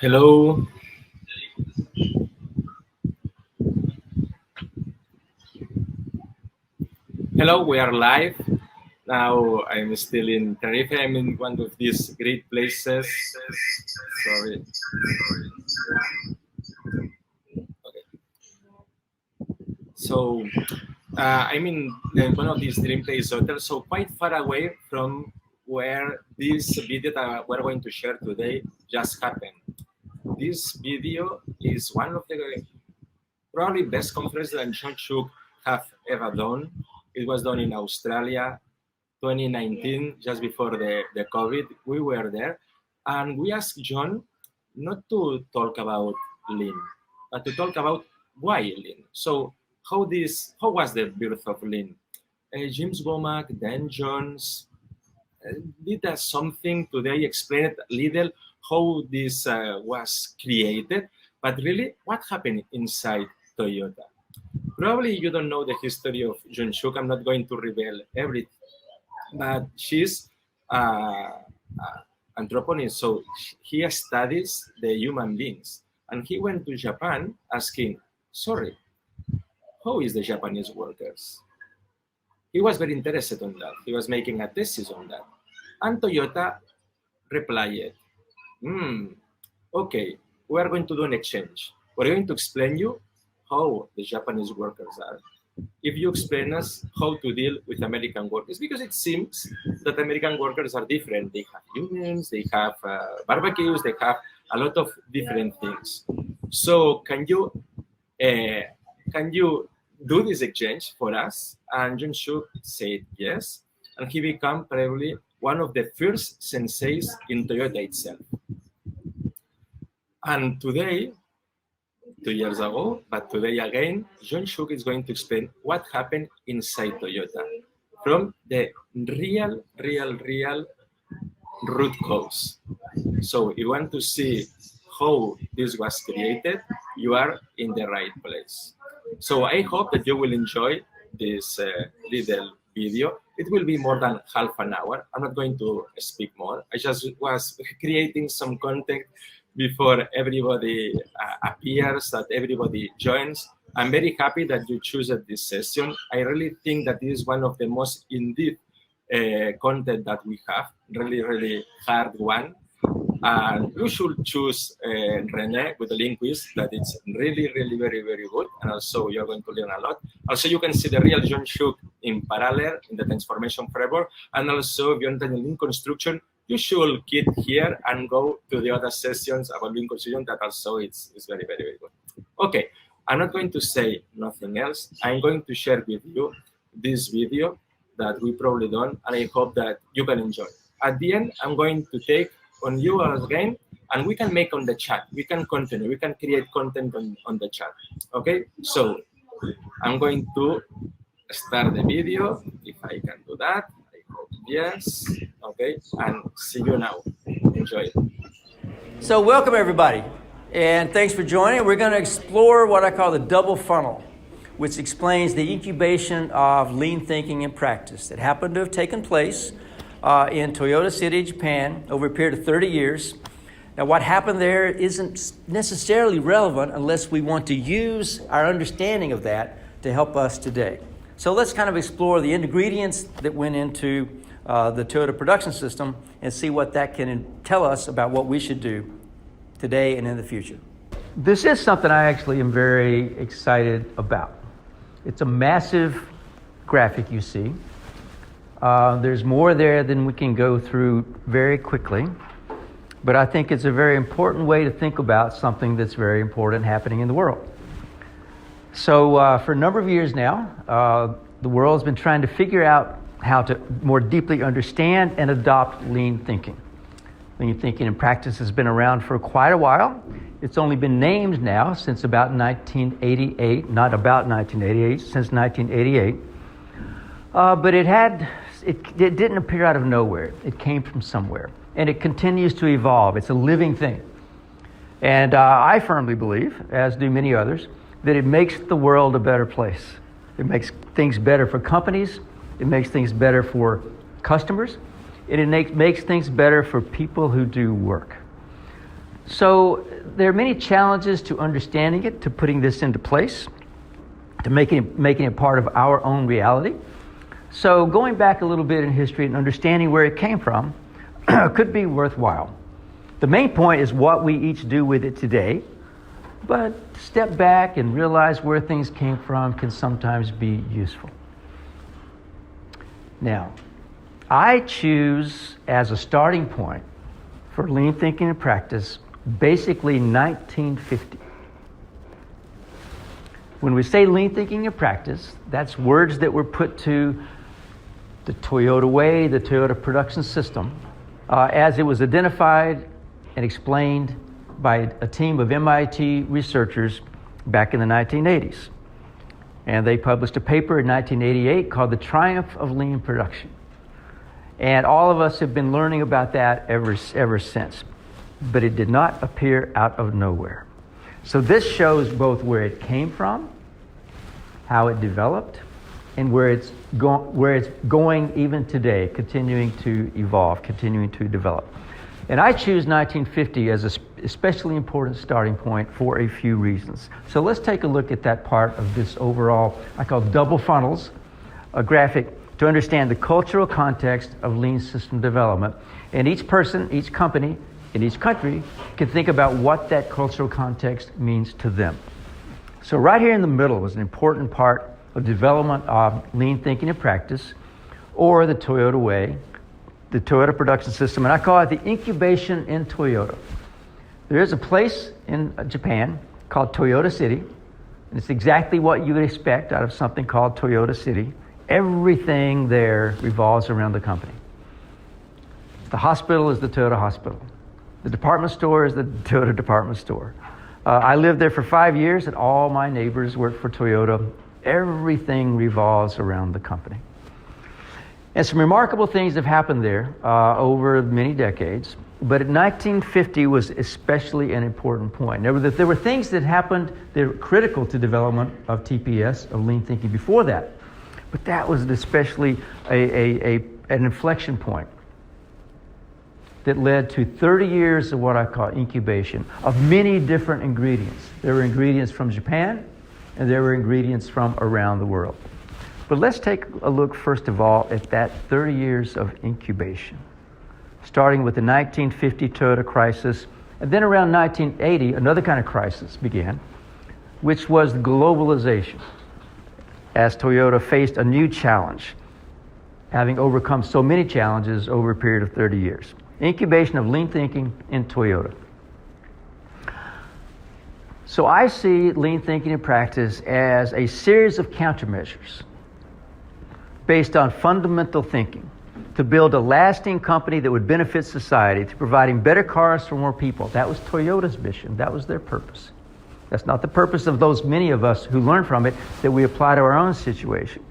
Hello. Hello, we are live. Now I'm still in Tenerife. I'm in one of these great places. Sorry. Okay. So I'm in one of these dream place hotels, so quite far away from where this video that we're going to share today just happened. This video is one of the probably best conference that John Shook have ever done. It was done in Australia, 2019, just before the COVID. We were there, and we asked John not to talk about Lean, but to talk about why Lean. So how was the birth of Lean? James Womack, Dan Jones, did something today, explain it a little how this was created, but really what happened inside Toyota. Probably you don't know the history of Jun Shuk. I'm not going to reveal everything, but she's anthropologist, so he studies the human beings. And he went to Japan asking, sorry, how is the Japanese workers? He was very interested on that. He was making a thesis on that. And Toyota replied, okay, we are going to do an exchange. We're going to explain you how the Japanese workers are. If you explain us how to deal with American workers, because it seems that American workers are different. They have unions, they have barbecues, they have a lot of different things. So can you do this exchange for us? And Jun Shuk said yes, and he became probably one of the first senseis in Toyota itself. And today, 2 years ago, but today again, John Shuk is going to explain what happened inside Toyota from the real root cause. So if you want to see how this was created, you are in the right place. So I hope that you will enjoy this little video. It will be more than half an hour. I'm not going to speak more. I just was creating some content before everybody appears, that everybody joins. I'm very happy that you choose this session. I really think that this is one of the most in-depth content that we have, really hard one. And you should choose Rene with the link quiz, that it's really very good. And also you're going to learn a lot. Also you can see the real John Shuk in parallel in the transformation framework. And also if you're interested in lean construction, you should get here and go to the other sessions about lean construction that also it's very good. Okay, I'm not going to say nothing else. I'm going to share with you this video that we probably done, and I hope that you can enjoy. At the end, I'm going to take on you again, and we can make on the chat. We can continue. We can create content on the chat. Okay, so I'm going to start the video, if I can do that. I hope yes. Okay, and see you now. Enjoy. So welcome everybody, and thanks for joining. We're going to explore what I call the double funnel, which explains the incubation of lean thinking and practice that happened to have taken place in Toyota City, Japan, over a period of 30 years. Now, what happened there isn't necessarily relevant unless we want to use our understanding of that to help us today. So let's kind of explore the ingredients that went into the Toyota production system and see what that can tell us about what we should do today and in the future. This is something I actually am very excited about. It's a massive graphic you see. There's more there than we can go through very quickly, but I think it's a very important way to think about something that's very important happening in the world. So for a number of years now, the world's been trying to figure out how to more deeply understand and adopt lean thinking. Lean thinking and practice has been around for quite a while. It's only been named now since about 1988, not about 1988, since 1988. But it didn't appear out of nowhere. It came from somewhere. And it continues to evolve. It's a living thing. And I firmly believe, as do many others, that it makes the world a better place. It makes things better for companies. It makes things better for customers. And it makes things better for people who do work. So there are many challenges to understanding it, to putting this into place, to making it part of our own reality. So going back a little bit in history and understanding where it came from could be worthwhile. The main point is what we each do with it today, but step back and realize where things came from can sometimes be useful. Now, I choose as a starting point for lean thinking and practice basically 1950. When we say lean thinking and practice, that's words that were put to the Toyota way, the Toyota production system, as it was identified and explained by a team of MIT researchers back in the 1980s. And they published a paper in 1988 called The Triumph of Lean Production. And all of us have been learning about that ever since. But it did not appear out of nowhere. So this shows both where it came from, how it developed, and where it's going even today, continuing to evolve, continuing to develop. And I choose 1950 as an especially important starting point for a few reasons. So let's take a look at that part of this overall, I call double funnels, a graphic to understand the cultural context of lean system development. And each person, each company, in each country can think about what that cultural context means to them. So right here in the middle was an important part of development of lean thinking and practice, or the Toyota way, the Toyota production system, and I call it the incubation in Toyota. There is a place in Japan called Toyota City, and it's exactly what you would expect out of something called Toyota City. Everything there revolves around the company. The hospital is the Toyota hospital. The department store is the Toyota department store. I lived there for 5 years, and all my neighbors worked for Toyota. Everything revolves around the company. And some remarkable things have happened there over many decades, but in 1950 was especially an important point. There were things that happened that were critical to development of TPS, of lean thinking before that, but that was especially an inflection point that led to 30 years of what I call incubation of many different ingredients. There were ingredients from Japan, and there were ingredients from around the world. But let's take a look, first of all, at that 30 years of incubation, starting with the 1950 Toyota crisis, and then around 1980, another kind of crisis began, which was globalization, as Toyota faced a new challenge, having overcome so many challenges over a period of 30 years. Incubation of lean thinking in Toyota. So I see lean thinking and practice as a series of countermeasures based on fundamental thinking to build a lasting company that would benefit society, to providing better cars for more people. That was Toyota's mission. That was their purpose. That's not the purpose of those many of us who learn from it that we apply to our own situation.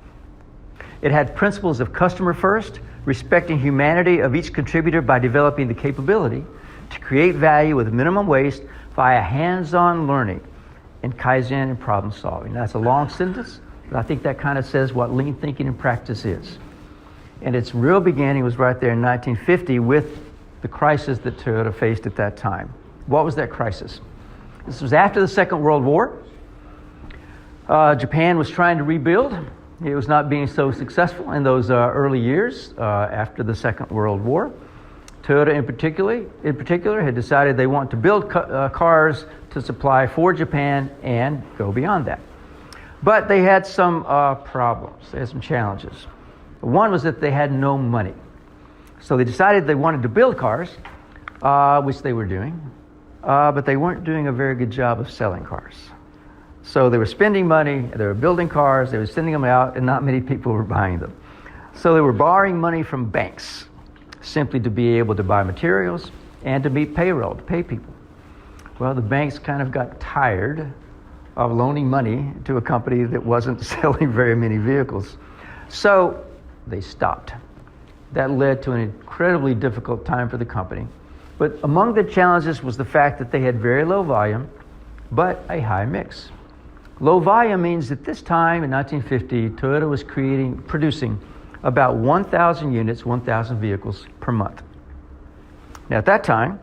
It had principles of customer first, respecting humanity of each contributor by developing the capability to create value with minimum waste via hands-on learning and Kaizen and problem solving. That's a long sentence, but I think that kind of says what lean thinking and practice is. And its real beginning was right there in 1950 with the crisis that Toyota faced at that time. What was that crisis? This was after the Second World War. Japan was trying to rebuild. It was not being so successful in those early years after the Second World War. Toyota in particular had decided they want to build cars to supply for Japan and go beyond that. But they had some problems. They had some challenges. One was that they had no money. So they decided they wanted to build cars, which they were doing, but they weren't doing a very good job of selling cars. So they were spending money, they were building cars, they were sending them out, and not many people were buying them. So they were borrowing money from banks, simply to be able to buy materials and to meet payroll, to pay people. Well, the banks kind of got tired of loaning money to a company that wasn't selling very many vehicles. So they stopped. That led to an incredibly difficult time for the company. But among the challenges was the fact that they had very low volume, but a high mix. Low volume means at this time in 1950, Toyota was producing about 1,000 units, 1,000 vehicles per month. Now at that time,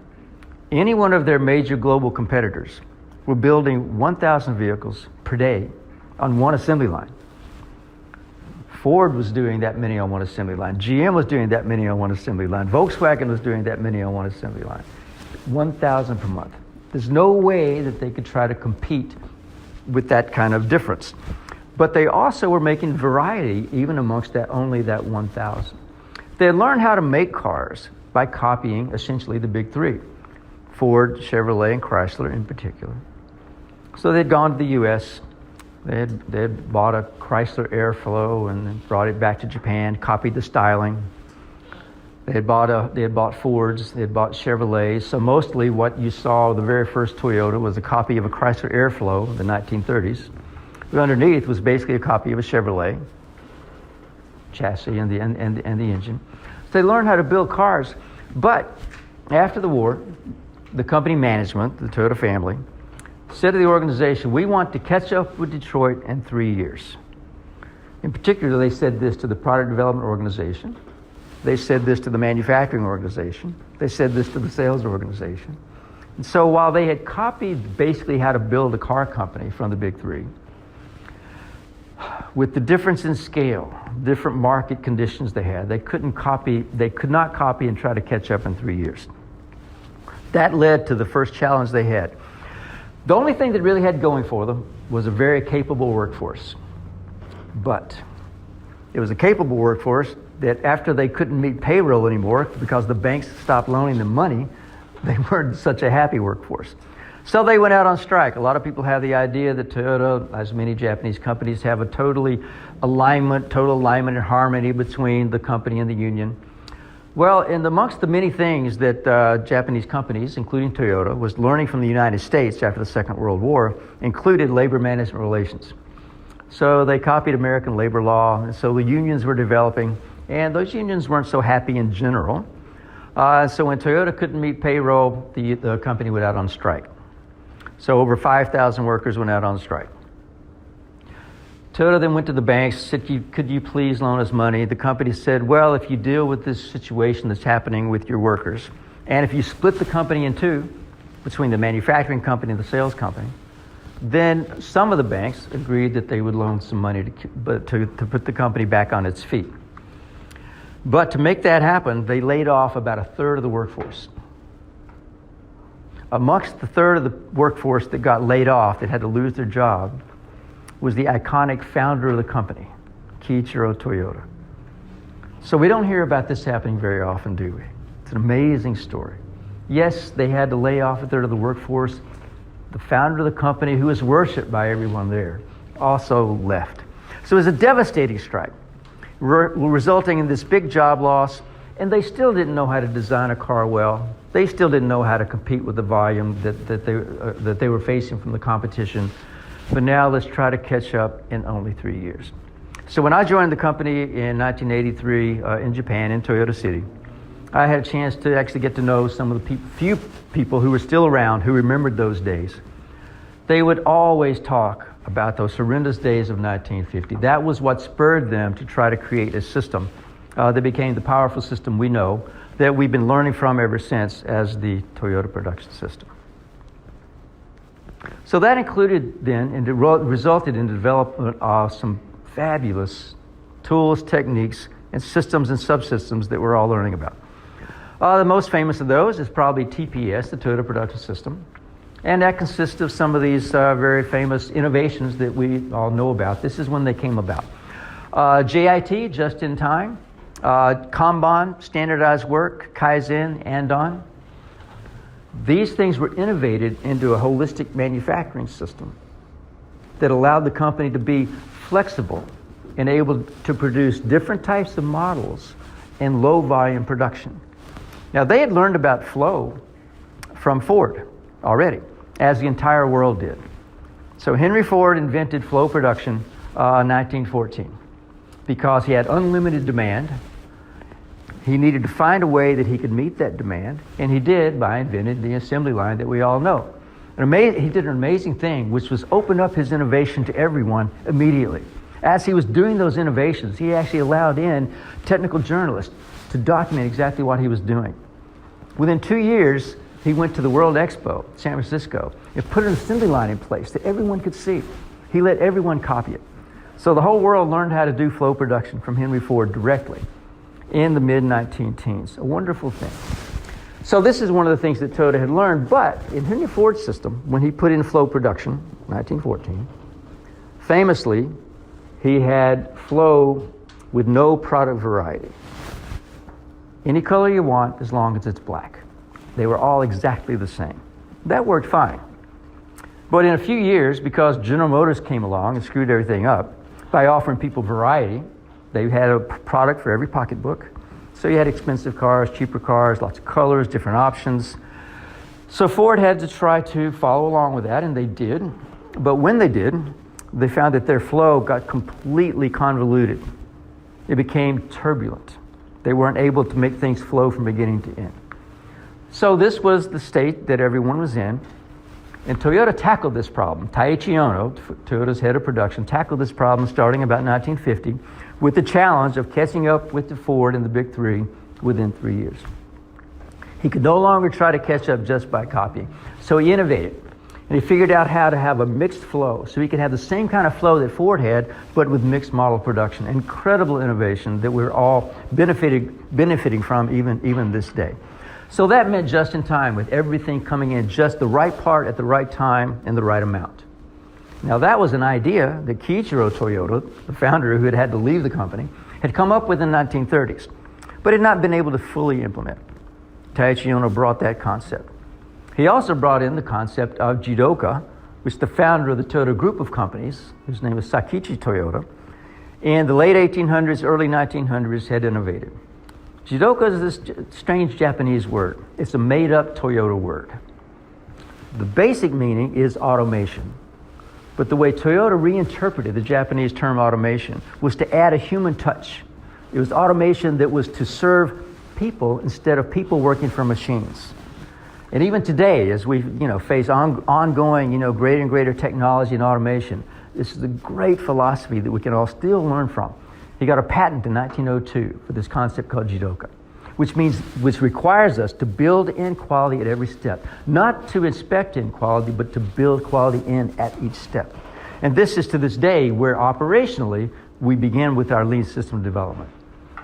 any one of their major global competitors were building 1,000 vehicles per day on one assembly line. Ford was doing that many on one assembly line. GM was doing that many on one assembly line. Volkswagen was doing that many on one assembly line. 1,000 per month. There's no way that they could try to compete with that kind of difference. But they also were making variety even amongst only that 1,000. They learned how to make cars by copying essentially the big three, Ford, Chevrolet, and Chrysler in particular. So they'd gone to the U.S., they had bought a Chrysler Airflow and then brought it back to Japan, copied the styling. They had bought Fords, they had bought Chevrolets. So mostly what you saw, the very first Toyota, was a copy of a Chrysler Airflow in the 1930s. But underneath was basically a copy of a Chevrolet chassis and the engine. So they learned how to build cars. But after the war, the company management, the Toyota family, said to the organization, we want to catch up with Detroit in 3 years. In particular, they said this to the product development organization. They said this to the manufacturing organization. They said this to the sales organization. And so while they had copied basically how to build a car company from the big three, with the difference in scale, different market conditions they had, they could not copy and try to catch up in 3 years. That led to the first challenge they had. The only thing that really had going for them was a very capable workforce. But it was a capable workforce that after they couldn't meet payroll anymore because the banks stopped loaning them money, they weren't such a happy workforce. So they went out on strike. A lot of people have the idea that Toyota, as many Japanese companies, have a total alignment and harmony between the company and the union. Well, amongst the many things that Japanese companies, including Toyota, was learning from the United States after the Second World War, included labor management relations. So they copied American labor law, and so the unions were developing, and those unions weren't so happy in general. So when Toyota couldn't meet payroll, the company went out on strike. So over 5,000 workers went out on strike. Toyota then went to the banks, said, could you please loan us money? The company said, well, if you deal with this situation that's happening with your workers, and if you split the company in two, between the manufacturing company and the sales company, then some of the banks agreed that they would loan some money to put the company back on its feet. But to make that happen, they laid off about a third of the workforce. Amongst the third of the workforce that got laid off, that had to lose their job, was the iconic founder of the company, Kiichiro Toyota. So we don't hear about this happening very often, do we? It's an amazing story. Yes, they had to lay off a third of the workforce. The founder of the company, who was worshipped by everyone there, also left. So it was a devastating strike, resulting in this big job loss, and they still didn't know how to design a car well. They still didn't know how to compete with the volume that they were facing from the competition. But now let's try to catch up in only 3 years. So when I joined the company in 1983 in Japan, in Toyota City, I had a chance to actually get to know some of the few people who were still around who remembered those days. They would always talk about those horrendous days of 1950. That was what spurred them to try to create a system that became the powerful system we know that we've been learning from ever since as the Toyota production system. So that included then, and it resulted in the development of some fabulous tools, techniques, and systems and subsystems that we're all learning about. The most famous of those is probably TPS, the Toyota Production System. And that consists of some of these very famous innovations that we all know about. This is when they came about. JIT, just in time. Kanban, standardized work. Kaizen, Andon. These things were innovated into a holistic manufacturing system that allowed the company to be flexible and able to produce different types of models in low volume production. Now, they had learned about flow from Ford already, as the entire world did. So Henry Ford invented flow production in 1914 because he had unlimited demand. He needed to find a way that he could meet that demand, and he did by inventing the assembly line that we all know. He did an amazing thing, which was open up his innovation to everyone immediately. As he was doing those innovations, he actually allowed in technical journalists to document exactly what he was doing. Within 2 years, He went to the World Expo, San Francisco, and put an assembly line in place that everyone could see. He let everyone copy it. So the whole world learned how to do flow production from Henry Ford directly in the mid-19 teens. A wonderful thing. So this is one of the things that Toyota had learned, but in Henry Ford's system, when he put in flow production, 1914, famously, he had flow with no product variety. Any color you want as long as it's black. They were all exactly the same. That worked fine. But in a few years, because General Motors came along and screwed everything up by offering people variety, they had a product for every pocketbook. So you had expensive cars, cheaper cars, lots of colors, different options. So Ford had to try to follow along with that, and they did. But when they did, they found that their flow got completely convoluted. It became turbulent. They weren't able to make things flow from beginning to end. So this was the state that everyone was in. And Toyota tackled this problem. Taiichi Ohno, Toyota's head of production, tackled this problem starting about 1950 with the challenge of catching up with the Ford and the Big Three within 3 years. He could no longer try to catch up just by copying. So he innovated. And he figured out how to have a mixed flow. So he could have the same kind of flow that Ford had, but with mixed model production. Incredible innovation that we're all benefiting from even this day. So that meant just in time, with everything coming in just the right part at the right time and the right amount. Now that was an idea that Kiichiro Toyota, the founder who had had to leave the company, had come up with in the 1930s, but had not been able to fully implement. Taiichi Ohno brought that concept. He also brought in the concept of Jidoka, which the founder of the Toyota group of companies, whose name was Sakichi Toyota, in the late 1800s, early 1900s had innovated. Jidoka is this strange Japanese word. It's a made-up Toyota word. The basic meaning is automation. But the way Toyota reinterpreted the Japanese term automation was to add a human touch. It was automation that was to serve people instead of people working for machines. And even today, as we face ongoing greater and greater technology and automation, this is a great philosophy that we can all still learn from. He got a patent in 1902 for this concept called Jidoka, which requires us to build in quality at every step, not to inspect in quality, but to build quality in at each step. And this is to this day where operationally we begin with our lean system development.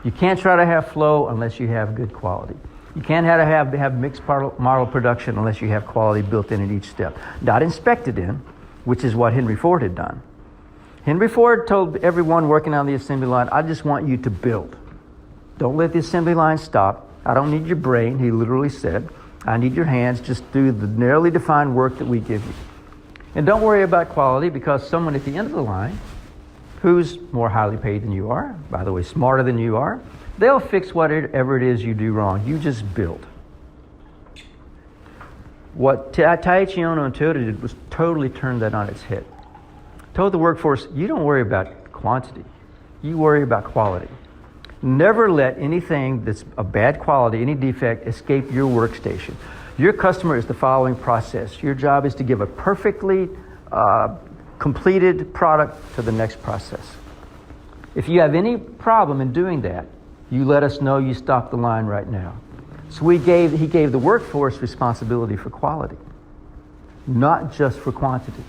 You can't try to have flow unless you have good quality. You can't have mixed model production unless you have quality built in at each step. Not inspected in, which is what Henry Ford had done. Henry Ford told everyone working on the assembly line, I just want you to build. Don't let the assembly line stop. I don't need your brain, he literally said. I need your hands. Just do the narrowly defined work that we give you. And don't worry about quality, because someone at the end of the line, who's more highly paid than you are, by the way, smarter than you are, they'll fix whatever it is you do wrong. You just build. What Taiichi Ohno and Toyota did was totally turn that on its head. Told the workforce, you don't worry about quantity. You worry about quality. Never let anything that's a bad quality, any defect, escape your workstation. Your customer is the following process. Your job is to give a perfectly completed product to the next process. If you have any problem in doing that, you let us know. You stop the line right now. So he gave the workforce responsibility for quality, not just for quantity.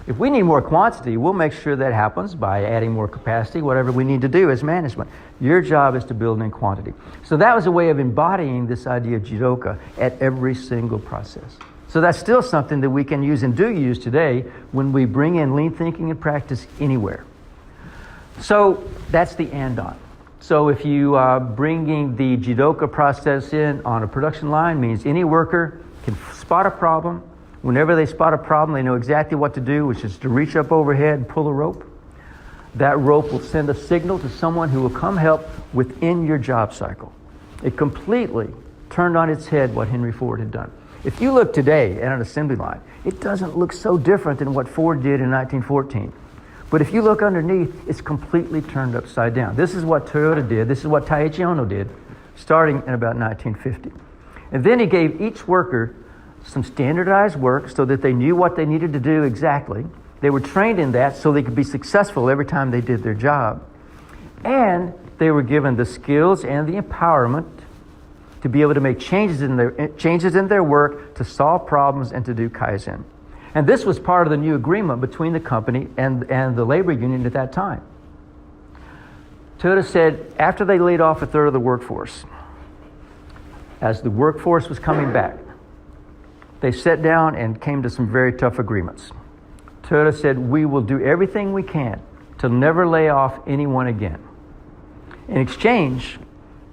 If we need more quantity, we'll make sure that happens by adding more capacity, whatever we need to do as management. Your job is to build in quantity. So that was a way of embodying this idea of Jidoka at every single process. So that's still something that we can use and do use today when we bring in lean thinking and practice anywhere. So that's the and-on. So if you are bringing the Jidoka process in on a production line, means any worker can spot a problem. Whenever they spot a problem, they know exactly what to do, which is to reach up overhead and pull a rope. That rope will send a signal to someone who will come help within your job cycle. It completely turned on its head what Henry Ford had done. If you look today at an assembly line, it doesn't look so different than what Ford did in 1914. But if you look underneath, it's completely turned upside down. This is what Toyota did. This is what Taiichi Ohno did, starting in about 1950. And then he gave each worker some standardized work so that they knew what they needed to do exactly. They were trained in that so they could be successful every time they did their job. And they were given the skills and the empowerment to be able to make changes in their work, to solve problems, and to do Kaizen. And this was part of the new agreement between the company and the labor union at that time. Toyota said after they laid off a third of the workforce, as the workforce was coming back, they sat down and came to some very tough agreements. Toyota said, we will do everything we can to never lay off anyone again. In exchange,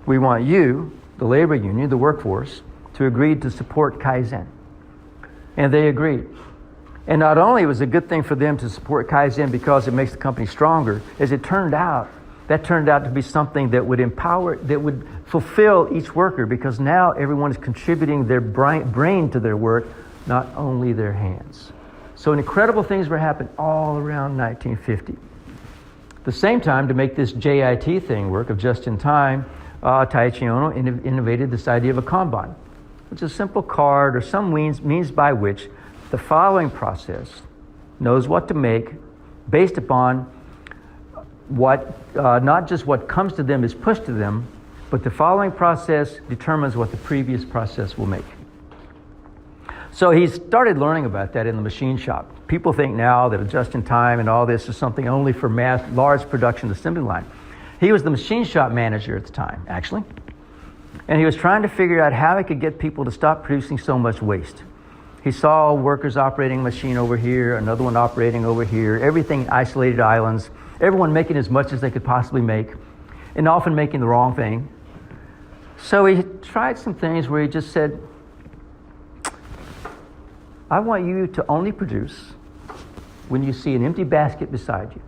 we want you, the labor union, the workforce, to agree to support Kaizen. And they agreed. And not only was it a good thing for them to support Kaizen because it makes the company stronger, as it turned out, that turned out to be something that would empower, that would fulfill each worker, because now everyone is contributing their brain to their work, not only their hands. So incredible things were happening all around 1950. At the same time, to make this JIT thing work, of just in time, Taiichi Ohno innovated this idea of a Kanban, which is a simple card or some means by which the following process knows what to make based upon what, not just what comes to them is pushed to them, but the following process determines what the previous process will make. So he started learning about that in the machine shop. People think now that just in time and all this is something only for large production assembly line. He was the machine shop manager at the time, actually. And he was trying to figure out how he could get people to stop producing so much waste. He saw workers operating a machine over here, another one operating over here, everything isolated islands, everyone making as much as they could possibly make, and often making the wrong thing. So he tried some things where he just said, I want you to only produce when you see an empty basket beside you.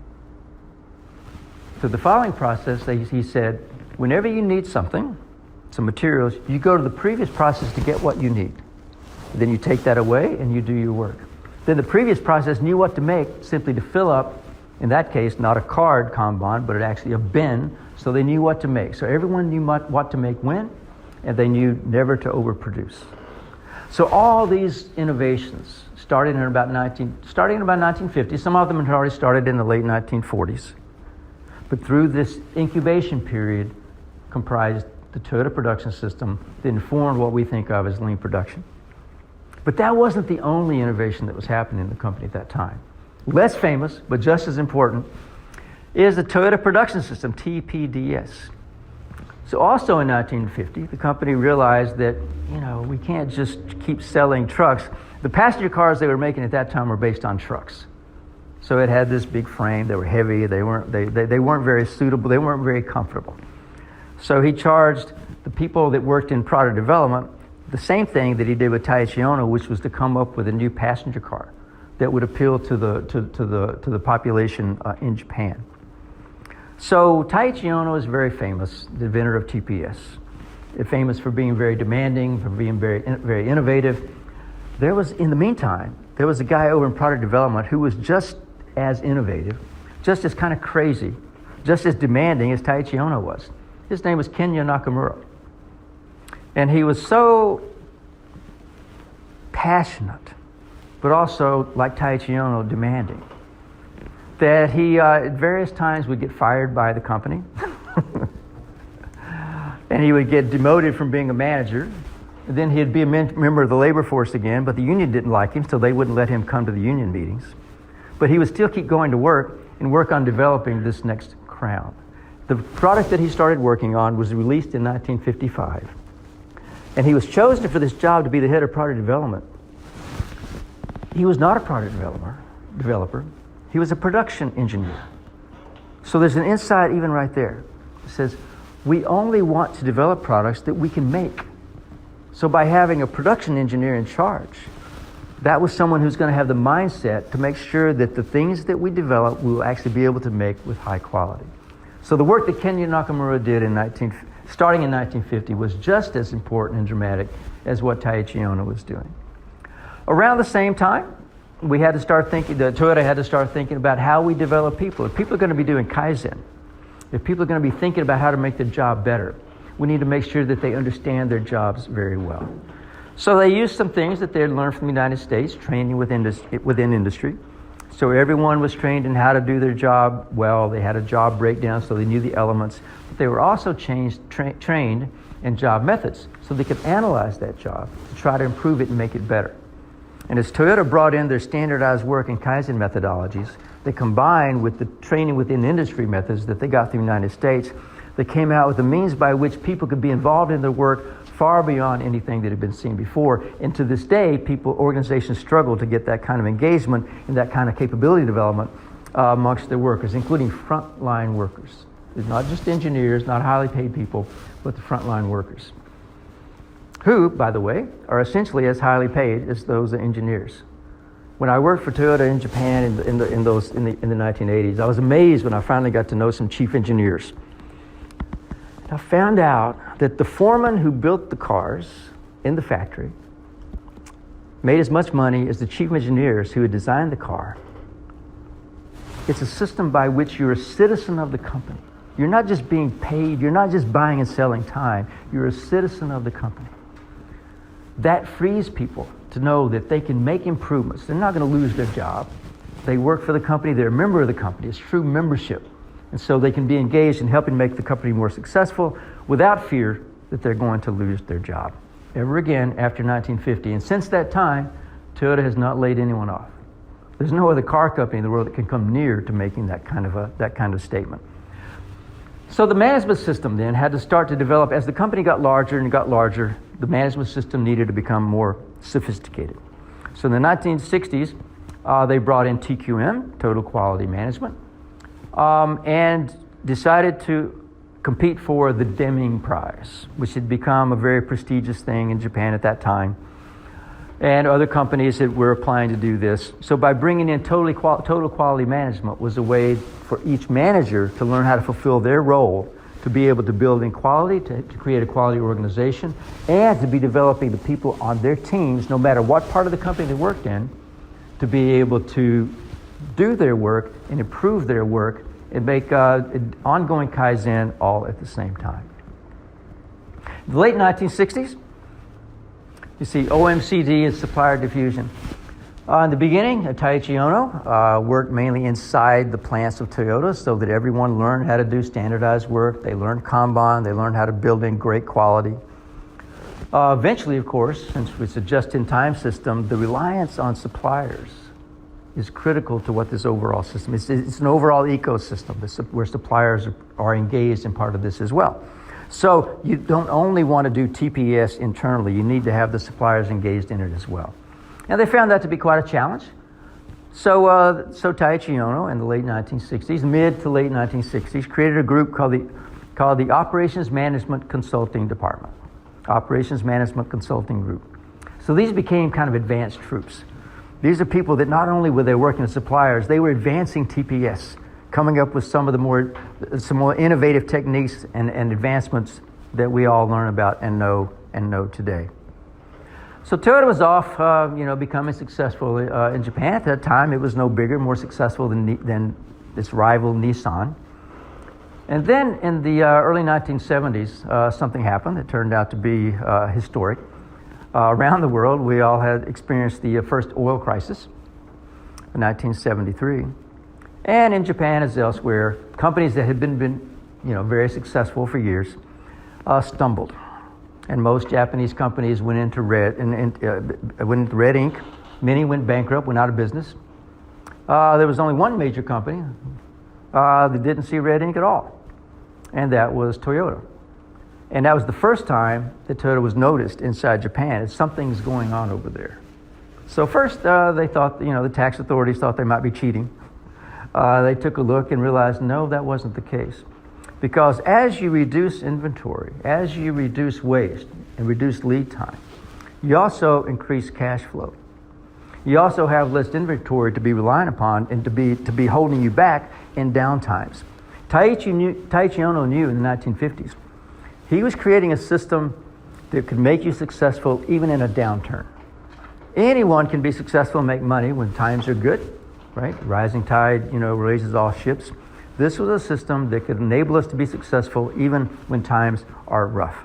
So the following process, he said, whenever you need something, some materials, you go to the previous process to get what you need. Then you take that away and you do your work. Then the previous process knew what to make, simply to fill up, in that case, not a card Kanban, but actually a bin, so they knew what to make. So everyone knew what to make when, and they knew never to overproduce. So all these innovations started in about 1950. Some of them had already started in the late 1940s. But through this incubation period comprised the Toyota production system that informed what we think of as lean production. But that wasn't the only innovation that was happening in the company at that time. Less famous, but just as important, is the Toyota production system, TPDS. So also in 1950, the company realized that, we can't just keep selling trucks. The passenger cars they were making at that time were based on trucks. So it had this big frame, they were heavy, they weren't very suitable, they weren't very comfortable. So he charged the people that worked in product development the same thing that he did with Taiichi Ohno, which was to come up with a new passenger car that would appeal to the population in Japan. So Taiichi Ohno is very famous, the inventor of TPS. Famous for being very demanding, for being very innovative. In the meantime, there was a guy over in product development who was just as innovative, just as kind of crazy, just as demanding as Taiichi Ohno was. His name was Kenya Nakamura. And he was so passionate, but also, like Taiichi Ohno, demanding, that he at various times would get fired by the company. And he would get demoted from being a manager. And then he'd be a member of the labor force again, but the union didn't like him, so they wouldn't let him come to the union meetings. But he would still keep going to work and work on developing this next crown. The product that he started working on was released in 1955. And he was chosen for this job to be the head of product development. He was not a product developer. He was a production engineer. So there's an insight even right there. It says, we only want to develop products that we can make. So by having a production engineer in charge, that was someone who's going to have the mindset to make sure that the things that we develop we will actually be able to make with high quality. So the work that Kenya Nakamura did starting in 1950 was just as important and dramatic as what Taiichi Ohno was doing. Around the same time, Toyota had to start thinking about how we develop people. If people are going to be doing Kaizen, if people are going to be thinking about how to make their job better, we need to make sure that they understand their jobs very well. So they used some things that they had learned from the United States, training within industry. So everyone was trained in how to do their job well. They had a job breakdown, so they knew the elements. But they were also trained and job methods so they could analyze that job to try to improve it and make it better. And as Toyota brought in their standardized work and Kaizen methodologies, they combined with the training within industry methods that they got through the United States, they came out with a means by which people could be involved in their work far beyond anything that had been seen before. And to this day, organizations struggle to get that kind of engagement and that kind of capability development amongst their workers, including frontline workers. It's not just engineers, not highly paid people, but the frontline workers, who, by the way, are essentially as highly paid as those engineers. When I worked for Toyota in Japan in the 1980s, I was amazed when I finally got to know some chief engineers. I found out that the foreman who built the cars in the factory made as much money as the chief engineers who had designed the car. It's a system by which you're a citizen of the company. You're not just being paid, you're not just buying and selling time, you're a citizen of the company. That frees people to know that they can make improvements. They're not going to lose their job. They work for the company, they're a member of the company. It's true membership. And so they can be engaged in helping make the company more successful without fear that they're going to lose their job ever again after 1950. And since that time, Toyota has not laid anyone off. There's no other car company in the world that can come near to making that kind of statement. So the management system then had to start to develop. As the company got larger and got larger, the management system needed to become more sophisticated. So in the 1960s, they brought in TQM, Total Quality Management, and decided to compete for the Deming Prize, which had become a very prestigious thing in Japan at that time. And other companies that were applying to do this. So by bringing in total quality management was a way for each manager to learn how to fulfill their role, to be able to build in quality, to create a quality organization, and to be developing the people on their teams, no matter what part of the company they worked in, to be able to do their work and improve their work and make ongoing Kaizen all at the same time. In the late 1960s, you see OMCD is supplier diffusion. In the beginning, Taiichi Ohno worked mainly inside the plants of Toyota so that everyone learned how to do standardized work. They learned Kanban. They learned how to build in great quality. Eventually, of course, since it's a just-in-time system, the reliance on suppliers is critical to what this overall system is. It's an overall ecosystem where suppliers are engaged in part of this as well. So you don't only want to do TPS internally, you need to have the suppliers engaged in it as well. And they found that to be quite a challenge. So Taiichi Ohno in the late 1960s, mid to late 1960s, created a group called the Operations Management Consulting Department, Operations Management Consulting Group. So these became kind of advanced troops. These are people that not only were they working with suppliers, they were advancing TPS, coming up with some more innovative techniques and advancements that we all learn about and know today. So Toyota was off, becoming successful in Japan. At that time, it was no bigger, more successful than its rival Nissan. And then in the early 1970s, something happened that turned out to be historic. Around the world, we all had experienced the first oil crisis in 1973. And in Japan as elsewhere, companies that had been very successful for years stumbled. And most Japanese companies went into red ink. Many went bankrupt, went out of business. There was only one major company that didn't see red ink at all, and that was Toyota. And that was the first time that Toyota was noticed inside Japan as something's going on over there. So first, they thought, the tax authorities thought they might be cheating. They took a look and realized, no, that wasn't the case. Because as you reduce inventory, as you reduce waste and reduce lead time, you also increase cash flow. You also have less inventory to be relying upon and to be holding you back in downtimes. Taiichi Ohno knew in the 1950s, he was creating a system that could make you successful even in a downturn. Anyone can be successful and make money when times are good, right? Rising tide, raises all ships. This was a system that could enable us to be successful even when times are rough.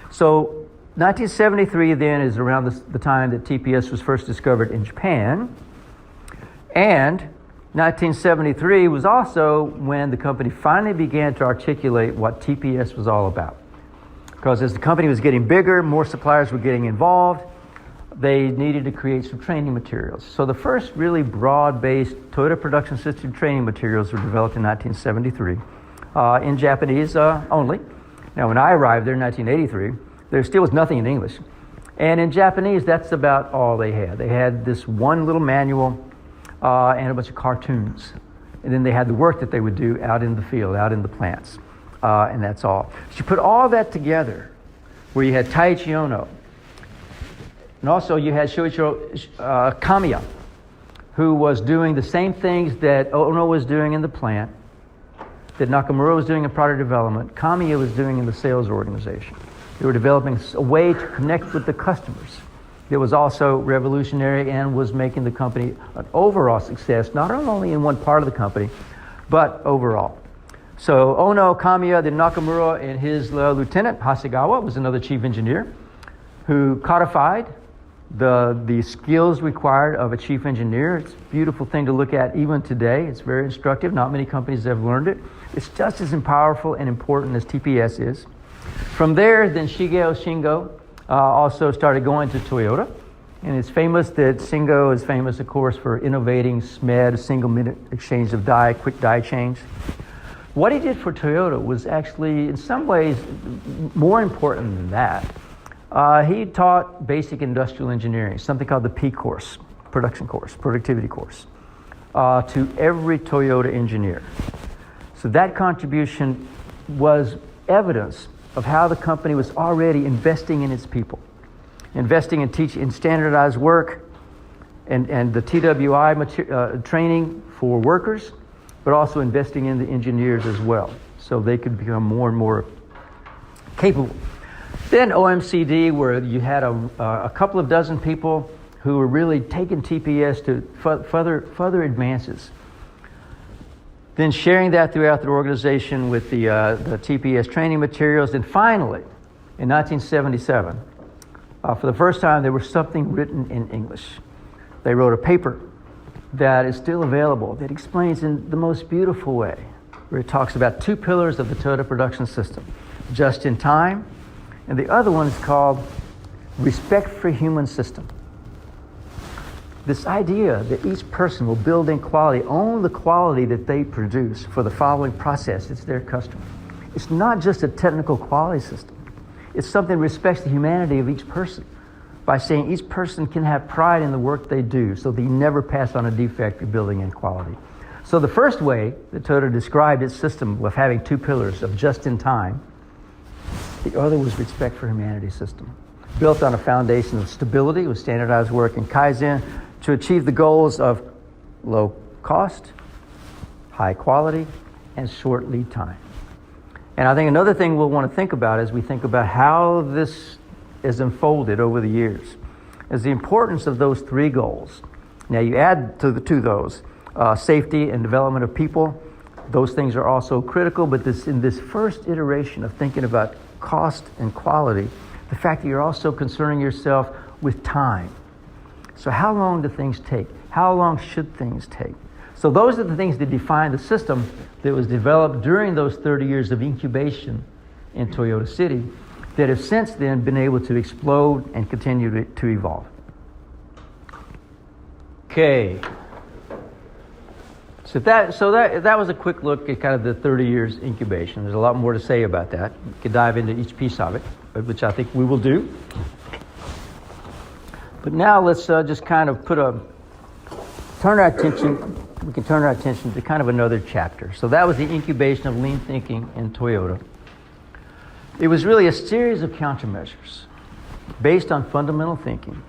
So 1973 then is around the time that TPS was first discovered in Japan. And 1973 was also when the company finally began to articulate what TPS was all about. because as the company was getting bigger, more suppliers were getting involved, they needed to create some training materials. So the first really broad-based Toyota Production System training materials were developed in 1973 in Japanese only. Now, when I arrived there in 1983, there still was nothing in English. And in Japanese, that's about all they had. They had this one little manual and a bunch of cartoons. And then they had the work that they would do out in the field, out in the plants. And that's all. So you put all that together, where you had Taiichi Ono, and also you had Shoichiro Kamiya, who was doing the same things that Ono was doing in the plant, that Nakamura was doing in product development, Kamiya was doing in the sales organization. They were developing a way to connect with the customers. It was also revolutionary and was making the company an overall success, not only in one part of the company, but overall. So Ono, Kamiya, then Nakamura, and his lieutenant, Hasegawa, was another chief engineer, who codified the skills required of a chief engineer. It's a beautiful thing to look at even today. It's very instructive. Not many companies have learned it. It's just as powerful and important as TPS is. From there, then Shigeo Shingo also started going to Toyota. And it's famous that Shingo is famous, of course, for innovating SMED, single-minute exchange of die, quick die change. What he did for Toyota was actually, in some ways, more important than that. He taught basic industrial engineering, something called the P course, production course, productivity course, to every Toyota engineer. So that contribution was evidence of how the company was already investing in its people, investing in standardized work and the TWI training for workers, but also investing in the engineers as well, so they could become more and more capable. Then OMCD, where you had a couple of dozen people who were really taking TPS to further advances. Then sharing that throughout the organization with the TPS training materials. And finally, in 1977, for the first time, there was something written in English. They wrote a paper that is still available that explains in the most beautiful way, where it talks about two pillars of the Toyota production system: just in time, and the other one is called respect for human system. This idea that each person will build in quality, own the quality that they produce for the following process. It's their customer. It's not just a technical quality system. It's something that respects the humanity of each person by saying each person can have pride in the work they do, so they never pass on a defect for building in quality. So the first way that Toyota described its system of having two pillars of just in time, the other was respect for humanity system, built on a foundation of stability with standardized work and Kaizen to achieve the goals of low cost, high quality, and short lead time. And I think another thing we'll want to think about as we think about how this is unfolded over the years is the importance of those three goals. Now you add to those safety and development of people. Those things are also critical, but in this first iteration of thinking about cost and quality, the fact that you're also concerning yourself with time. So how long do things take? How long should things take? So those are the things that define the system that was developed during those 30 years of incubation in Toyota City that have since then been able to explode and continue to evolve. Okay. So that was a quick look at kind of the 30 years incubation. There's a lot more to say about that. We could dive into each piece of it, which I think we will do. But now let's just kind of turn our attention to kind of another chapter. So that was the incubation of lean thinking in Toyota. It was really a series of countermeasures based on fundamental thinking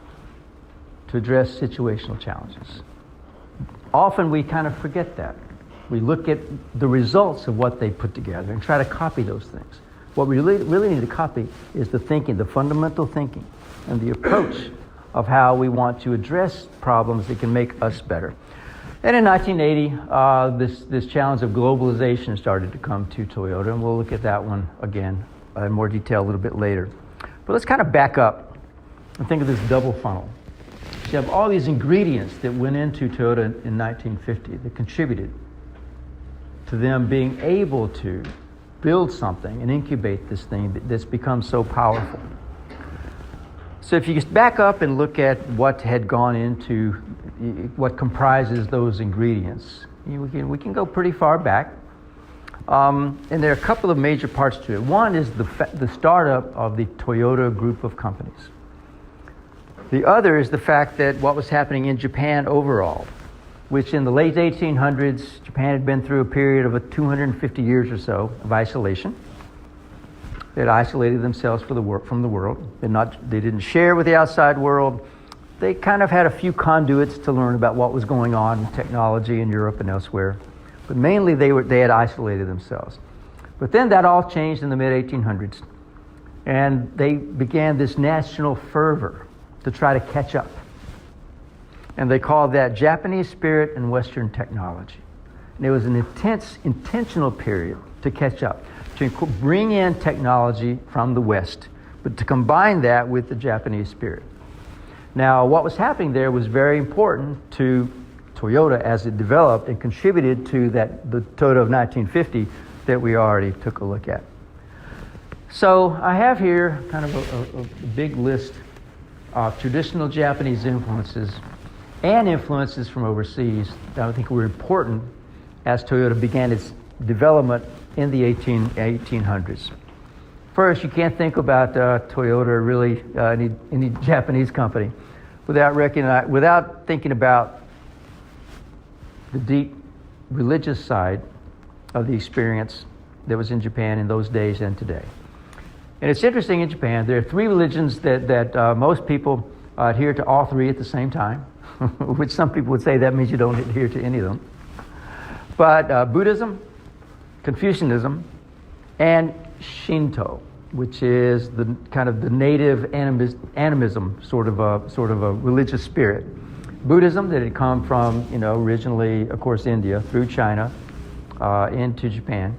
to address situational challenges. Often we kind of forget that. We look at the results of what they put together and try to copy those things. What we really need to copy is the thinking, the fundamental thinking, and the approach of how we want to address problems that can make us better. And in 1980, this challenge of globalization started to come to Toyota, and we'll look at that one again in more detail a little bit later. But let's kind of back up and think of this double funnel. You have all these ingredients that went into Toyota in 1950 that contributed to them being able to build something and incubate this thing that's become so powerful. So if you just back up and look at what had gone into, what comprises those ingredients, we can go pretty far back. And there are a couple of major parts to it. One is the startup of the Toyota group of companies. The other is the fact that what was happening in Japan overall, which in the late 1800s, Japan had been through a period of 250 years or so of isolation. They had isolated themselves from the world. They didn't share with the outside world. They kind of had a few conduits to learn about what was going on in technology in Europe and elsewhere. But mainly they had isolated themselves. But then that all changed in the mid-1800s. And they began this national fervor to try to catch up. And they called that Japanese spirit and Western technology. And it was an intentional period to catch up, to bring in technology from the West, but to combine that with the Japanese spirit. Now, what was happening there was very important to Toyota as it developed and contributed to the Toyota of 1950 that we already took a look at. So I have here kind of a big list of traditional Japanese influences and influences from overseas that I think were important as Toyota began its development in the 1800s. First, you can't think about Toyota really, any Japanese company, without thinking about the deep religious side of the experience that was in Japan in those days and today. And it's interesting in Japan, there are three religions that most people adhere to all three at the same time, which some people would say that means you don't adhere to any of them. But Buddhism, Confucianism, and Shinto, which is the kind of the native animism sort of a religious spirit. Buddhism that had come from, originally, of course, India through China into Japan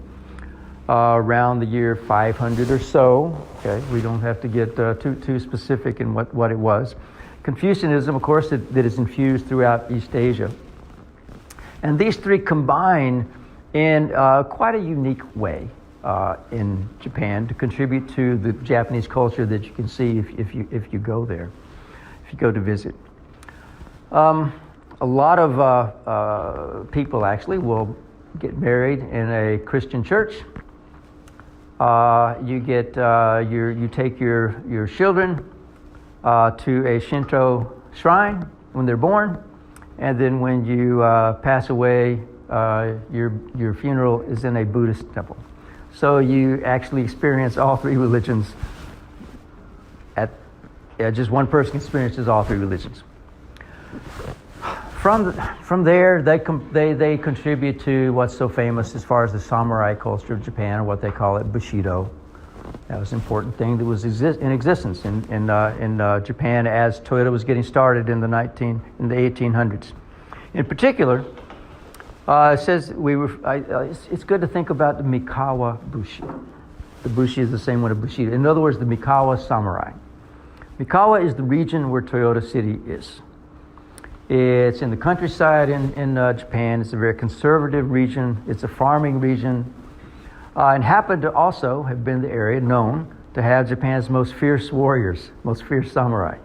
around the year 500 or so. Okay, we don't have to get too specific in what it was. Confucianism, of course, that is infused throughout East Asia. And these three combine in quite a unique way in Japan to contribute to the Japanese culture that you can see if you go there, if you go to visit. A lot of people actually will get married in a Christian church. You take your children to a Shinto shrine when they're born, and then when you pass away, your funeral is in a Buddhist temple. So you actually experience all three religions. Just one person experiences all three religions. From there, they contribute to what's so famous as far as the samurai culture of Japan, or what they call it, Bushido. That was an important thing that was in existence in Japan as Toyota was getting started in the 1800s. In particular, it says it's good to think about the Mikawa Bushi. The Bushi is the same one as Bushido. In other words, the Mikawa Samurai. Mikawa is the region where Toyota City is. It's in the countryside in Japan. It's a very conservative region. It's a farming region. And happened to also have been the area known to have Japan's most fierce warriors, most fierce samurai.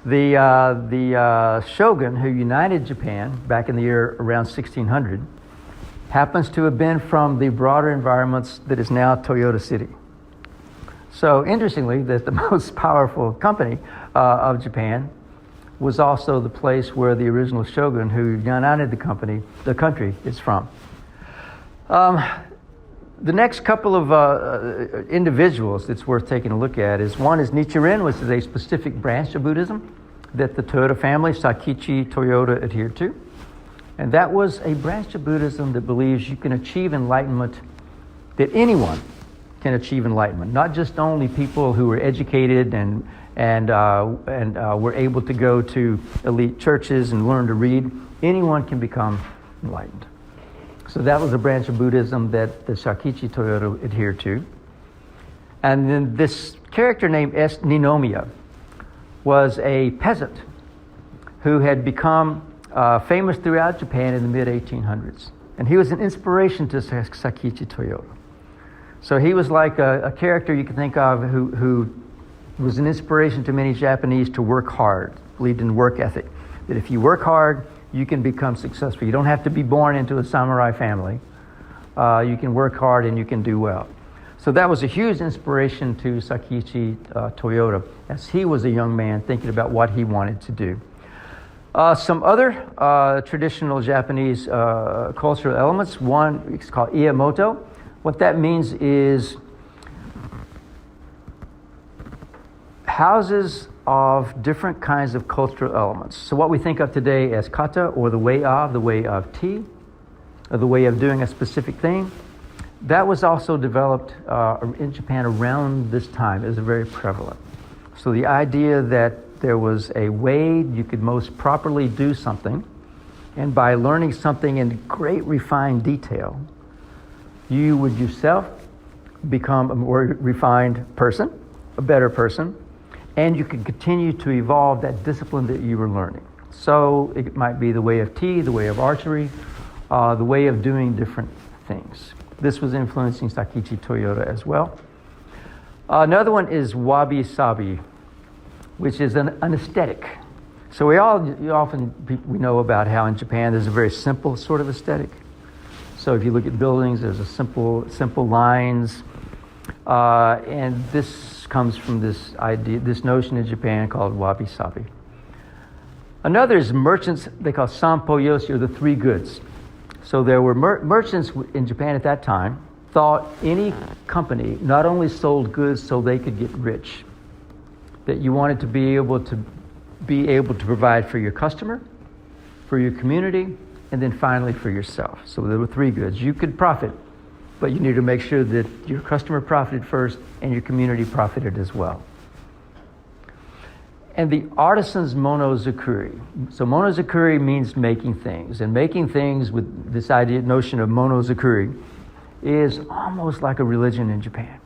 The shogun who united Japan back in the year around 1600 happens to have been from the broader environments that is now Toyota City. So interestingly, that the most powerful company of Japan was also the place where the original shogun who united the country is from. The next couple of individuals that's worth taking a look at is Nichiren, which is a specific branch of Buddhism that the Toyota family, Sakichi Toyota, adhered to. And that was a branch of Buddhism that believes you can achieve enlightenment, that anyone can achieve enlightenment, not just only people who were educated and were able to go to elite churches and learn to read. Anyone can become enlightened. So that was a branch of Buddhism that the Sakichi Toyota adhered to. And then this character named Ninomiya was a peasant who had become famous throughout Japan in the mid-1800s. And he was an inspiration to Sakichi Toyota. So he was like a character you could think of who was an inspiration to many Japanese to work hard, believed in work ethic. That if you work hard, you can become successful. You don't have to be born into a samurai family. You can work hard and you can do well. So that was a huge inspiration to Sakichi Toyota as he was a young man thinking about what he wanted to do. Some other traditional Japanese cultural elements. One is called Iyamoto. What that means is houses of different kinds of cultural elements. So what we think of today as kata, or the way of tea, or the way of doing a specific thing, that was also developed in Japan around this time. It was very prevalent. So the idea that there was a way you could most properly do something, and by learning something in great refined detail, you would yourself become a more refined person, a better person, and you could continue to evolve that discipline that you were learning. So it might be the way of tea, the way of archery, the way of doing different things. This was influencing Sakichi Toyota as well. Another one is Wabi-Sabi, which is an aesthetic. So we know about how in Japan there's a very simple sort of aesthetic. So if you look at buildings, there's a simple lines, and this comes from this idea, this notion in Japan called Wabi-Sabi. Another is merchants, they call Sampo Yoshi, or the three goods. So there were merchants in Japan at that time thought any company not only sold goods so they could get rich, that you wanted to be able to provide for your customer, for your community, and then finally for yourself. So there were three goods. You could profit, but you need to make sure that your customer profited first and your community profited as well. And the artisan's monozukuri. So monozukuri means making things. And making things with this notion of monozukuri is almost like a religion in Japan.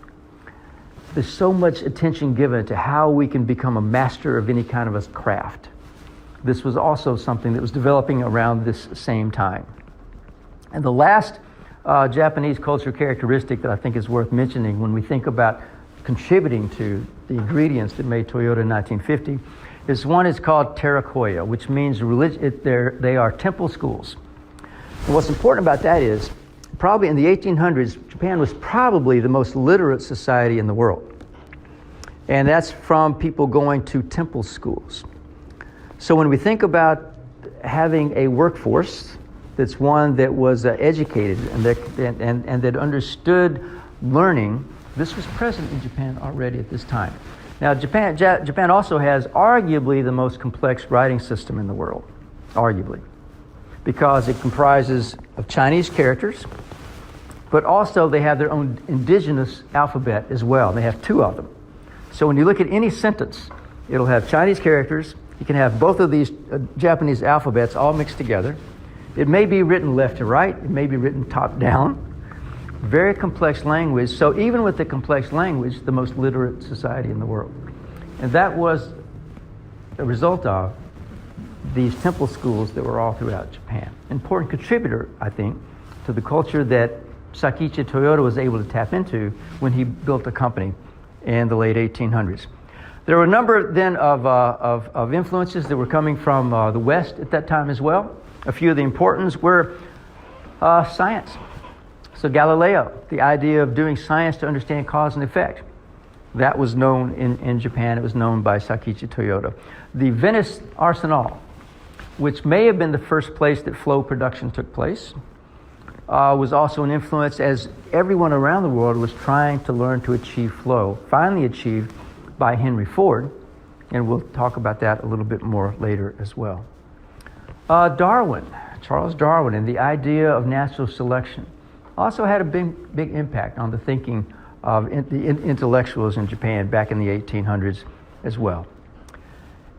There's so much attention given to how we can become a master of any kind of a craft. This was also something that was developing around this same time. And the last Japanese cultural characteristic that I think is worth mentioning when we think about contributing to the ingredients that made Toyota in 1950 is one is called Terakoya, which means they are temple schools. And what's important about that is probably in the 1800s, Japan was probably the most literate society in the world. And that's from people going to temple schools. So when we think about having a workforce that's one that was educated and that understood learning, this was present in Japan already at this time. Now, Japan also has arguably the most complex writing system in the world, arguably, because it comprises of Chinese characters, but also they have their own indigenous alphabet as well. They have two of them. So when you look at any sentence, it'll have Chinese characters. You can have both of these Japanese alphabets all mixed together. It may be written left to right. It may be written top down. Very complex language. So even with the complex language, the most literate society in the world. And that was a result of these temple schools that were all throughout Japan. Important contributor, I think, to the culture that Sakichi Toyota was able to tap into when he built a company in the late 1800s. There were a number then of influences that were coming from the West at that time as well. A few of the importance were science. So Galileo, the idea of doing science to understand cause and effect, that was known in Japan. It was known by Sakichi Toyota. The Venice Arsenal, which may have been the first place that flow production took place, was also an influence as everyone around the world was trying to learn to achieve flow, finally achieved by Henry Ford, and we'll talk about that a little bit more later as well. Charles Darwin, and the idea of natural selection also had a big impact on the thinking of the intellectuals in Japan back in the 1800s as well.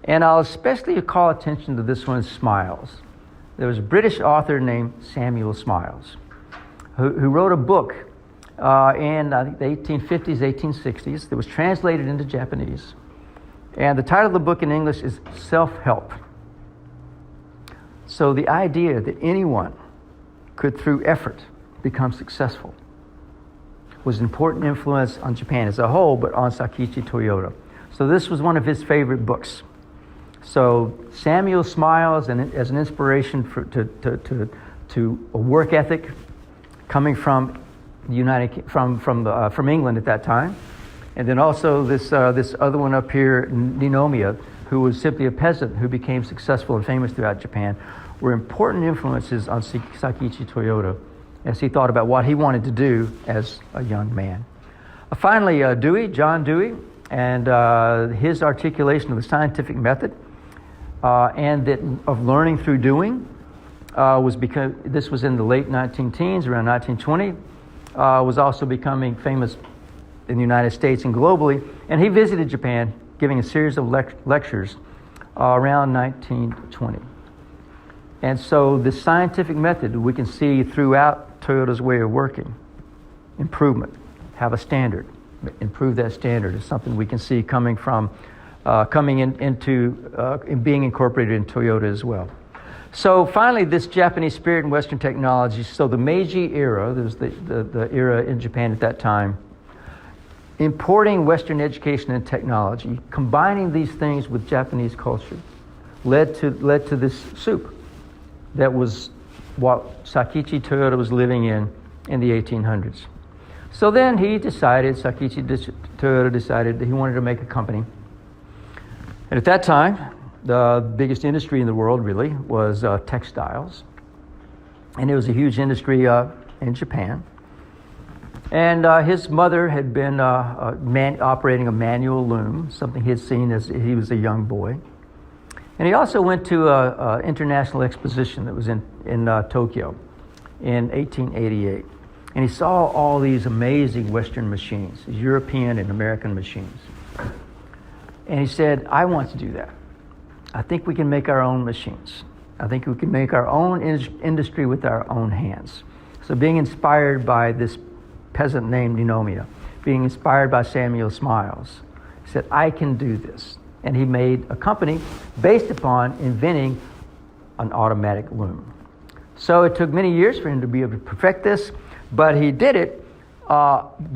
And I'll especially call attention to this one, Smiles. There was a British author named Samuel Smiles who wrote a book in I think the 1850s, 1860s that was translated into Japanese. And the title of the book in English is Self-Help. So the idea that anyone could, through effort, become successful was an important influence on Japan as a whole, but on Sakichi Toyota. So this was one of his favorite books. So Samuel smiles and as an inspiration to a work ethic coming from from England at that time, and then also this other one up here, Ninomiya, who was simply a peasant who became successful and famous throughout Japan, were important influences on Sakichi Toyota as he thought about what he wanted to do as a young man. Finally, John Dewey, and his articulation of the scientific method and that of learning through doing was because this was in the late 19-teens, around 1920, was also becoming famous in the United States and globally. And he visited Japan, giving a series of lectures around 1920. And so this scientific method we can see throughout Toyota's way of working. Improvement, have a standard, improve that standard is something we can see coming into being incorporated in Toyota as well. So finally, this Japanese spirit in Western technology, so the Meiji era, there was the era in Japan at that time, importing Western education and technology, combining these things with Japanese culture, led to this soup that was what Sakichi Toyota was living in the 1800s. So then Sakichi Toyota decided that he wanted to make a company. And at that time, the biggest industry in the world really was textiles. And it was a huge industry in Japan. And his mother had been operating a manual loom, something he had seen as he was a young boy. And he also went to an international exposition that was in Tokyo in 1888. And he saw all these amazing Western machines, European and American machines. And he said, I want to do that. I think we can make our own machines. I think we can make our own industry with our own hands. So being inspired by this peasant named Ninomiya, being inspired by Samuel Smiles, he said, I can do this. And he made a company based upon inventing an automatic loom. So it took many years for him to be able to perfect this, but he did it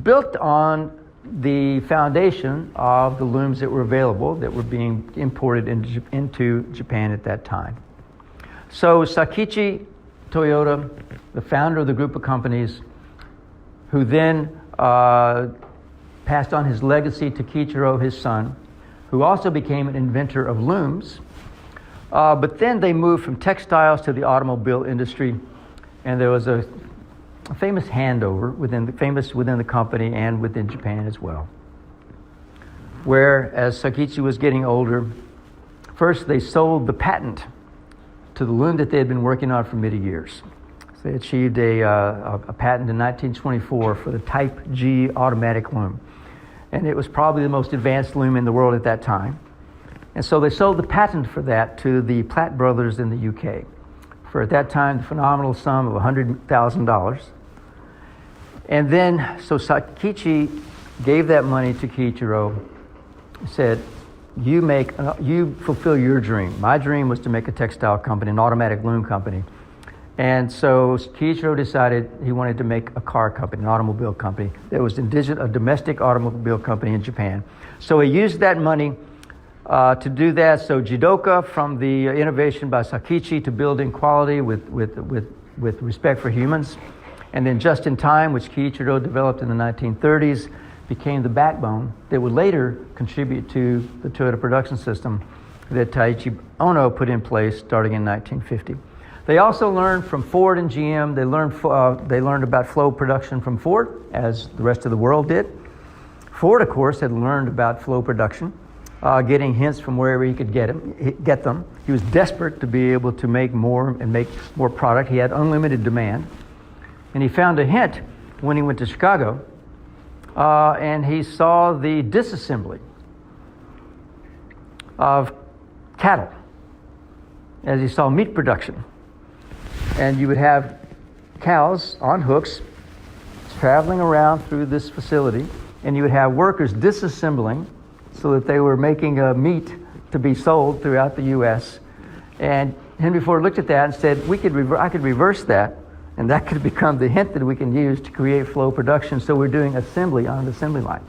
built on the foundation of the looms that were available, that were being imported into Japan at that time. So Sakichi Toyota, the founder of the group of companies, who then passed on his legacy to Kiichiro, his son, who also became an inventor of looms. But then they moved from textiles to the automobile industry, and there was a famous handover within the company and within Japan as well. Where, as Sakichi was getting older, first they sold the patent to the loom that they had been working on for many years. So they achieved a patent in 1924 for the Type G automatic loom. And it was probably the most advanced loom in the world at that time. And so they sold the patent for that to the Platt brothers in the UK for, at that time, the phenomenal sum of $100,000. And then, so Sakichi gave that money to Kiichiro, said, you fulfill your dream. My dream was to make a textile company, an automatic loom company. And so Kiichiro decided he wanted to make a car company, an automobile company that was a domestic automobile company in Japan. So he used that money to do that. So Jidoka, from the innovation by Sakichi to building quality with respect for humans. And then Just in Time, which Kiichiro developed in the 1930s, became the backbone that would later contribute to the Toyota production system that Taiichi Ohno put in place starting in 1950. They also learned from Ford and GM. They learned about flow production from Ford, as the rest of the world did. Ford, of course, had learned about flow production, getting hints from wherever he could get them. He was desperate to be able to make more and make more product. He had unlimited demand. And he found a hint when he went to Chicago, and he saw the disassembly of cattle as he saw meat production. And you would have cows on hooks traveling around through this facility, and you would have workers disassembling so that they were making meat to be sold throughout the U.S. And Henry Ford looked at that and said, I could reverse that And that could become the hint that we can use to create flow production, so we're doing assembly on the assembly line.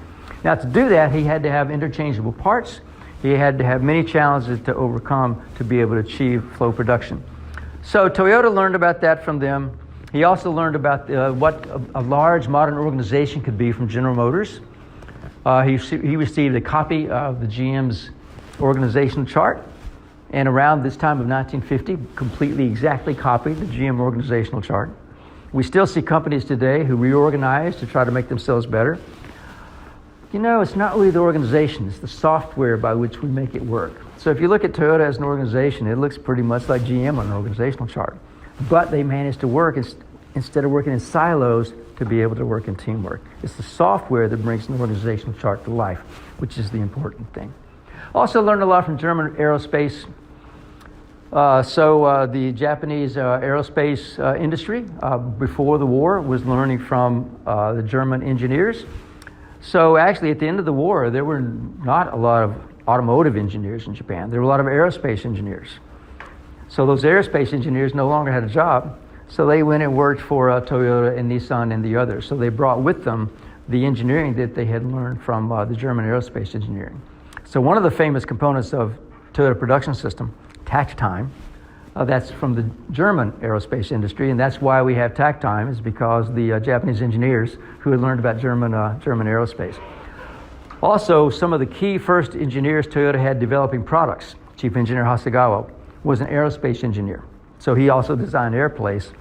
Now, to do that, he had to have interchangeable parts. He had to have many challenges to overcome to be able to achieve flow production. So Toyota learned about that from them. He also learned about what a large modern organization could be from General Motors. He received a copy of the GM's organizational chart, and around this time of 1950, completely exactly copied the GM organizational chart. We still see companies today who reorganize to try to make themselves better. You know, it's not really the organization, it's the software by which we make it work. So if you look at Toyota as an organization, it looks pretty much like GM on an organizational chart. But they managed to work, instead of working in silos, to be able to work in teamwork. It's the software that brings an organizational chart to life, which is the important thing. Also learned a lot from German aerospace. The Japanese aerospace industry before the war was learning from the German engineers. So actually at the end of the war, there were not a lot of automotive engineers in Japan. There were a lot of aerospace engineers. So those aerospace engineers no longer had a job, so they went and worked for Toyota and Nissan and the others. So they brought with them the engineering that they had learned from the German aerospace engineering. So one of the famous components of Toyota production system, takt time, that's from the German aerospace industry, and that's why we have takt time, is because the Japanese engineers who had learned about German aerospace. Also, some of the key first engineers Toyota had developing products. Chief Engineer Hasegawa was an aerospace engineer, so he also designed airplanes.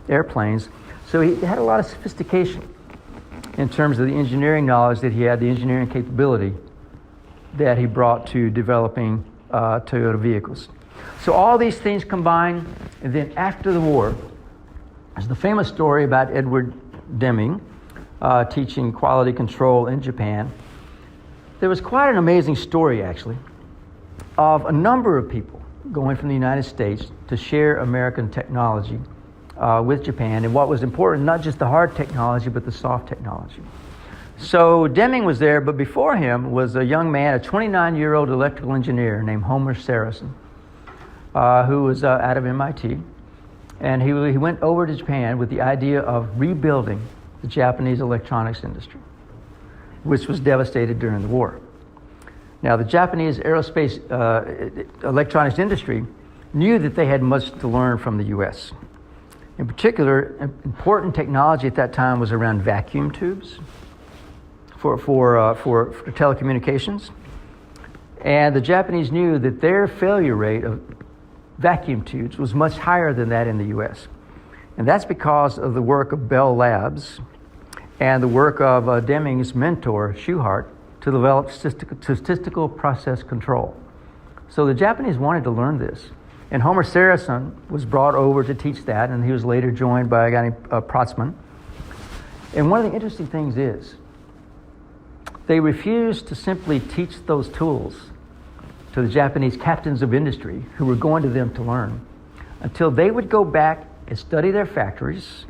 So he had a lot of sophistication in terms of the engineering knowledge that he had, the engineering capability that he brought to developing Toyota vehicles. So all these things combined, and then after the war, there's the famous story about Edward Deming teaching quality control in Japan. There was quite an amazing story, actually, of a number of people going from the United States to share American technology with Japan, and what was important, not just the hard technology, but the soft technology. So Deming was there, but before him was a young man, a 29-year-old electrical engineer named Homer Saracen, who was out of MIT. And he went over to Japan with the idea of rebuilding the Japanese electronics industry, which was devastated during the war. Now, the Japanese aerospace electronics industry knew that they had much to learn from the U.S. In particular, important technology at that time was around vacuum tubes for telecommunications. And the Japanese knew that their failure rate of vacuum tubes was much higher than that in the U.S. And that's because of the work of Bell Labs and the work of Deming's mentor, Schuhart, to develop statistical process control. So the Japanese wanted to learn this. And Homer Saracen was brought over to teach that, and he was later joined by a guy named Protzman. And one of the interesting things is, they refused to simply teach those tools to the Japanese captains of industry who were going to them to learn until they would go back and study their factories.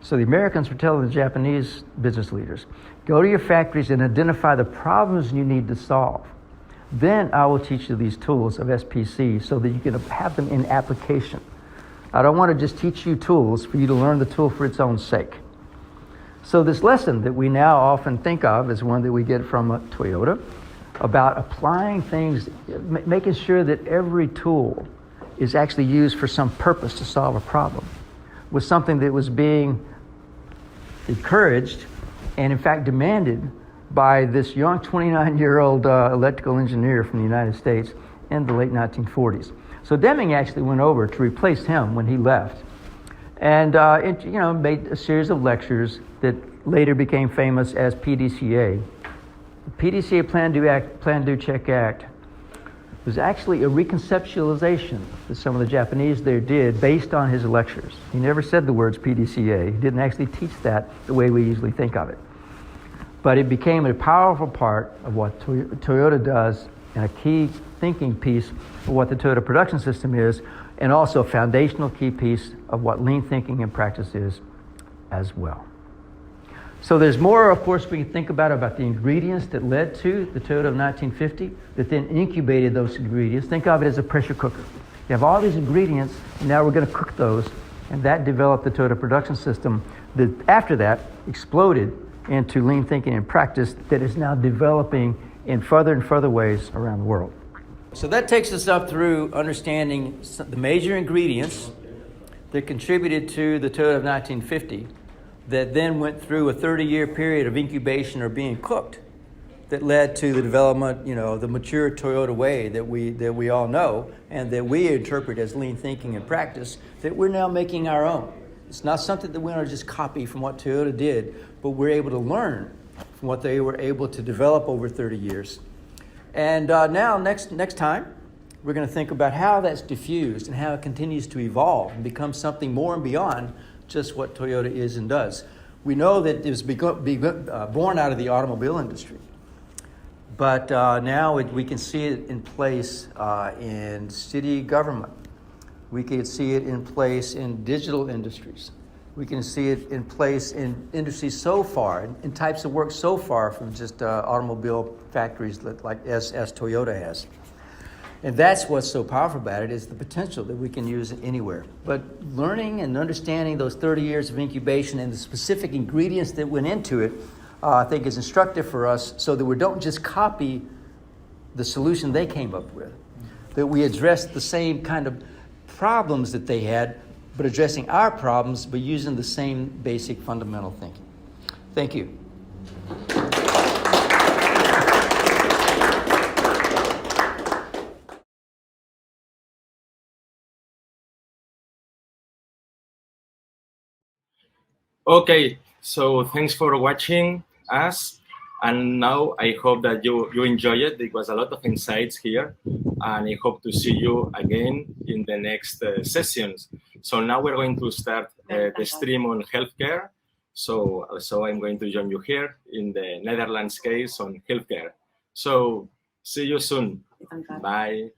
So the Americans were telling the Japanese business leaders, go to your factories and identify the problems you need to solve. Then I will teach you these tools of SPC so that you can have them in application. I don't want to just teach you tools for you to learn the tool for its own sake. So this lesson that we now often think of is one that we get from Toyota, about applying things, making sure that every tool is actually used for some purpose to solve a problem, was something that was being encouraged and in fact demanded by this young 29-year-old electrical engineer from the United States in the late 1940s. So Deming actually went over to replace him when he left, and made a series of lectures that later became famous as PDCA. The PDCA Plan, Do, Check, Act was actually a reconceptualization that some of the Japanese there did based on his lectures. He never said the words PDCA. He didn't actually teach that the way we usually think of it. But it became a powerful part of what Toyota does, and a key thinking piece of what the Toyota production system is, and also a foundational key piece of what lean thinking and practice is as well. So there's more, of course, we can think about the ingredients that led to the Toyota of 1950, that then incubated those ingredients. Think of it as a pressure cooker. You have all these ingredients, and now we're going to cook those And that developed the Toyota production system that after that exploded into lean thinking and practice that is now developing in further and further ways around the world. So that takes us up through understanding the major ingredients that contributed to the Toyota of 1950 that then went through a 30-year period of incubation or being cooked that led to the development, the mature Toyota way that we all know and that we interpret as lean thinking and practice that we're now making our own. It's not something that we want to just copy from what Toyota did, but we're able to learn from what they were able to develop over 30 years. And now, next time, we're going to think about how that's diffused and how it continues to evolve and become something more and beyond just what Toyota is and does. We know that it was born out of the automobile industry. But now we can see it in place in city government. We can see it in place in digital industries. We can see it in place in industries so far, in types of work so far from just automobile factories like as Toyota has. And that's what's so powerful about it is the potential that we can use it anywhere. But learning and understanding those 30 years of incubation and the specific ingredients that went into it I think is instructive for us so that we don't just copy the solution they came up with, that we address the same kind of problems that they had, but addressing our problems by using the same basic fundamental thinking. Thank you. Okay, so thanks for watching us. And now I hope that you enjoy it. There was a lot of insights here. And I hope to see you again in the next sessions. So now we're going to start the stream on healthcare. So I'm going to join you here in the Netherlands case on healthcare. So see you soon. Bye.